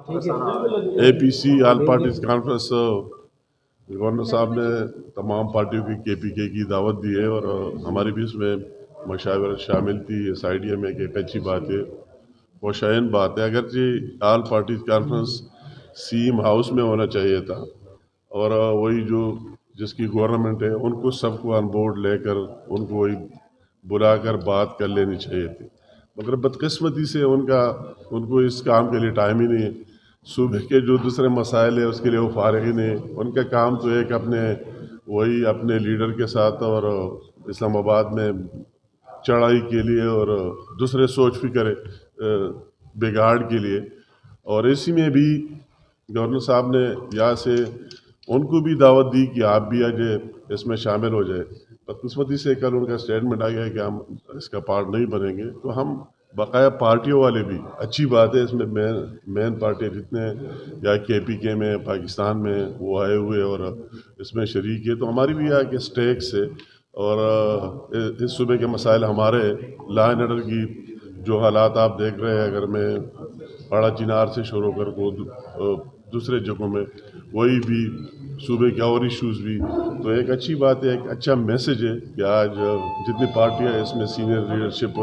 APC all parties conference governor صاحب نے تمام پارٹیوں کی KPK کی دعوت دی ہے اور ہماری بھی اس میں مشاورت شامل تھی. اس آئیڈیا میں کہ ایک اچھی بات ہے، خوشائن بات ہے. اگرچہ all parties conference same house میں ہونا چاہیے تھا اور وہی جو جس کی گورنمنٹ ہے ان کو سب کو آن بورڈ لے کر ان کو وہی بلا کر بات کر لینی چاہیے تھی، مگر بدقسمتی سے ان کو اس کام کے لیے ٹائم ہی نہیں ہے. صوبے کے جو دوسرے مسائل ہیں اس کے لیے وہ فارغ ہی نہیں. ان کا کام تو ایک اپنے لیڈر کے ساتھ اور اسلام آباد میں چڑھائی کے لیے اور دوسرے سوچ فکر بگاڑ کے لیے. اور اسی میں بھی گورنر صاحب نے یہاں سے ان کو بھی دعوت دی کہ آپ بھی آج اس میں شامل ہو جائے. بدقسمتی سے کل ان کا اسٹیٹمنٹ آ گیا کہ ہم اس کا پارٹ نہیں بنیں گے. تو ہم بقایا پارٹیوں والے بھی اچھی بات ہے، اس میں مین پارٹی جتنے یا KPK میں پاکستان میں وہ آئے ہوئے اور اس میں شریک ہے. تو ہماری بھی یہاں کے اسٹیکس ہے اور اس صوبے کے مسائل ہمارے لا اینڈ آرڈر کی جو حالات آپ دیکھ رہے ہیں، اگر میں بڑا چنار سے شروع کر کو دوسرے جگہوں میں وہی بھی صوبے کے اور ایشوز بھی. تو ایک اچھی بات ہے، ایک اچھا میسج ہے کہ آج جتنی پارٹیاں اس میں سینئر لیڈرشپ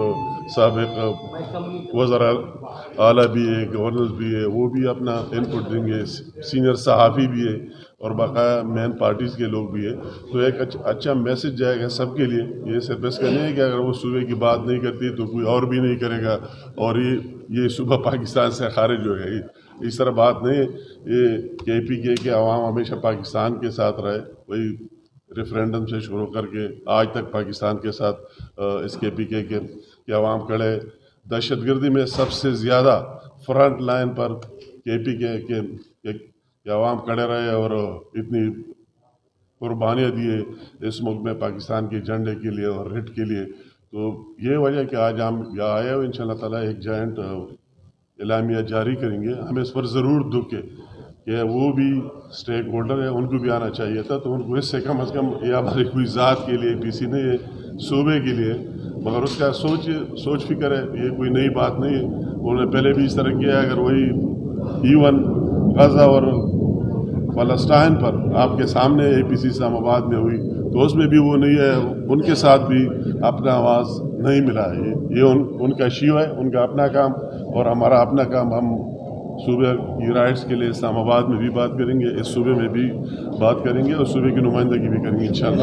سابق وزراء اعلیٰ بھی ہے، گورنرز بھی ہے، وہ بھی اپنا انپٹ دیں گے، سینئر صحافی بھی ہے اور باقاعدہ مین پارٹیز کے لوگ بھی ہیں. تو ایک اچھا میسج جائے گا سب کے لیے. یہ صرف اس کا نہیں ہے کہ اگر وہ صوبے کی بات نہیں کرتی تو کوئی اور بھی نہیں کرے گا اور یہ صوبہ پاکستان سے خارج ہو گئی. اس طرح بات نہیں ہے. یہ KPK کے عوام ہمیشہ پاکستان کے ساتھ رہے، وہی ریفرینڈم سے شروع کر کے آج تک پاکستان کے ساتھ اس KPK کے عوام کھڑے. دہشت گردی میں سب سے زیادہ فرنٹ لائن پر KPK کے عوام کھڑے رہے اور اتنی قربانیاں دیے اس ملک میں پاکستان کے جھنڈے کے لیے اور رٹ کے لیے. تو یہ وجہ کہ آج ہم یہاں آئے ہوئے انشاءاللہ تعالیٰ ایک جوائنٹ اعلامیہ جاری کریں گے. ہمیں اس پر ضرور دکھ ہے کہ وہ بھی اسٹیک ہولڈر ہے، ان کو بھی آنا چاہیے تھا. تو ان کو اس سے کم از کم یہ ہماری کوئی ذات کے لیے PC نہیں ہے، صوبے کے لیے، مگر اس کا سوچ فکر ہے. یہ کوئی نئی بات نہیں ہے، انہوں نے پہلے بھی اس طرح کیا ہے. اگر وہی ایون غزہ اور فلسطین پر آپ کے سامنے APC اسلام آباد میں ہوئی تو اس میں بھی وہ نہیں ہے، ان کے ساتھ بھی اپنا آواز نہیں ملا ہے. یہ ان کا ایشو ہے، ان کا اپنا کام اور ہمارا اپنا کام. ہم صوبے کی رائٹس کے لیے اسلام آباد میں بھی بات کریں گے، اس صوبے میں بھی بات کریں گے اور صوبے کی نمائندگی بھی کریں گے انشاءاللہ.